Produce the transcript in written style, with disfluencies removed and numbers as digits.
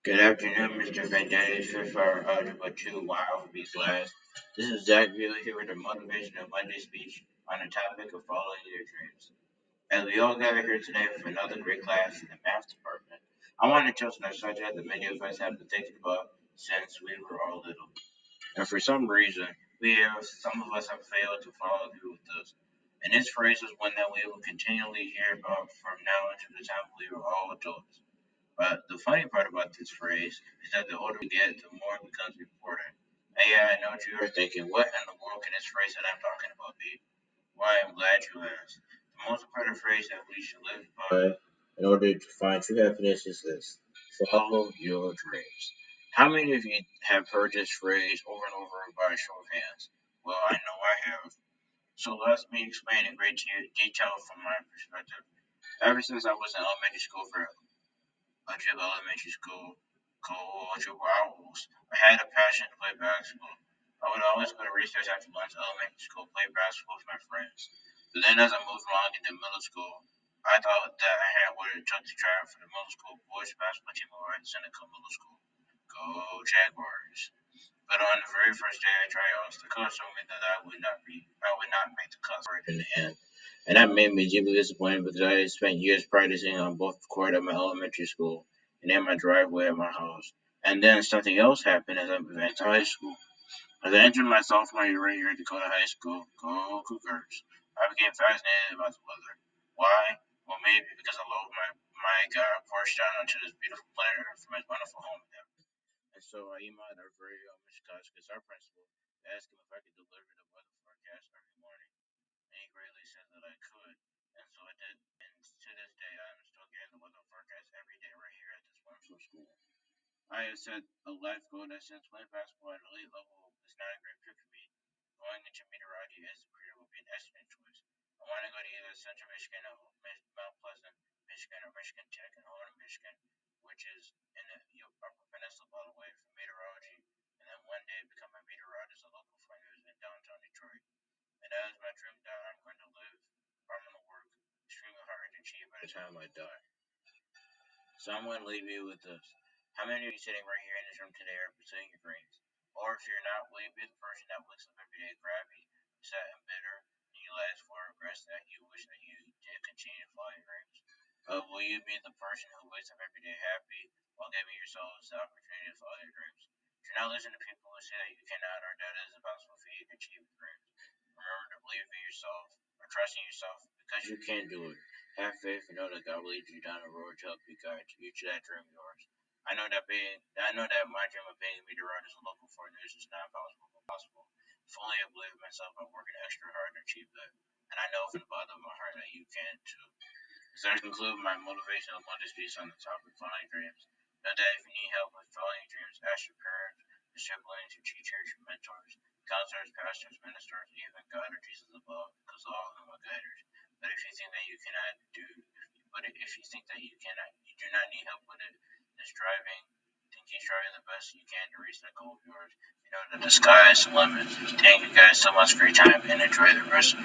Good afternoon, Mr. Venditti, fifth hour Algebra 2 Wow B class. This is Zachary here with a motivational Monday speech on the topic of following your dreams. As we all gather here today for another great class in the math department, I want to touch on a subject that many of us have been thinking about since we were all little. And for some reason, some of us have failed to follow through with this. And this phrase is one that we will continually hear about from now until the time we are all adults. But the funny part about this phrase is that the older we get, the more it becomes important. And yeah, I know what you are thinking. What in the world can this phrase that I'm talking about be? Why, I'm glad you asked. The most important phrase that we should live by in order to find true happiness is this: follow your dreams. How many of you have heard this phrase over and over by a show of hands? Well, I know I have. So let me explain in great detail from my perspective. Ever since I was in elementary school for Algebra elementary school called Algebra Owls. I had a passion to play basketball. I would always go to recess after lunch elementary school, play basketball with my friends. But then as I moved along into middle school, I thought that I had what it took to try out for the middle school boys basketball team over at Seneca Middle School. Go Jaguars. But on the very first day I tried out, the coach told me that I would not make the cut for it in the end. And that made me deeply disappointed because I had spent years practicing on both the court at my elementary school and in my driveway at my house. And then something else happened as I went to high school. As I entered my sophomore year right here at Dakota High School, go Cougars, I became fascinated about the weather. Why? Well, maybe because I loved my God porched down onto this beautiful planet from his wonderful home. And so I emailed our very own Mr. Koskis, our principal, to ask him if I could deliver the weather forecast every morning. And he greatly said that I could. And so I did. And to this day, I'm still getting the weather forecast every day right here at this wonderful school. I have set a life goal that since playing basketball at elite level is not a great fit for me. Going into meteorology as a career would be an excellent choice. I want to go to either Central Michigan or Mount Pleasant, Michigan, or Michigan Tech in Holland, Michigan, which is in the Upper Peninsula, by the way, for meteorology, and then one day become a meteorologist at local for news in downtown Detroit. And that is my dream that I'm going to live. I'm going to work extremely hard to achieve by the time I die. So I'm going to leave you with this. How many of you sitting right here in this room today are pursuing your dreams? Or if you're not, will you be the person that wakes up every day grabby, sad, and bitter, and you last for regrets that you wish that you did continue to follow your dreams? Or will you be the person who wakes up every day happy while giving yourselves the opportunity to follow your dreams? Do not listen to people who say that you cannot or that it is impossible for you to achieve your dreams. Remember to believe in yourself or trust in yourself because you can do it. Have faith and know that God will lead you down the road to help you guide you to that dream of yours. I know that my dream of being a meteorologist and local for news is not possible. Fully I believe in myself and working extra hard to achieve that. And I know from the bottom of my heart that you can too. So I conclude my motivational Monday speech on the topic of following dreams. Know that if you need help with following your dreams, ask your parents, your siblings, your teachers, your mentors, counselors, pastors, ministers, even God or Jesus above, because all of them are guiders. But if you think that you cannot do, but if you think that you do not need help with it, just driving, then keep striving the best you can to reach that goal of yours. You know that the sky is the limit. Thank you guys so much for your time and enjoy the rest of